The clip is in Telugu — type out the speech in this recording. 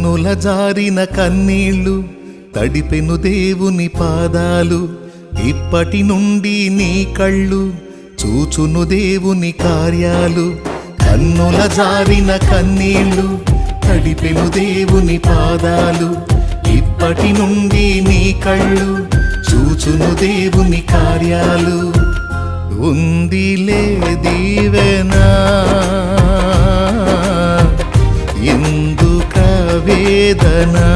నుల జారిన కన్నీళ్ళు తడిపెను దేవుని పాదాలు ఇప్పటి నుండి నీ కళ్ళు చూచును దేవుని కార్యాలు కన్నుల జారిన కన్నీళ్ళు తడిపెను దేవుని పాదాలు ఇప్పటి నుండి నీ కళ్ళు చూచును దేవుని కార్యాలు ఉందిలే దీవెనా ఎందుక వేదనా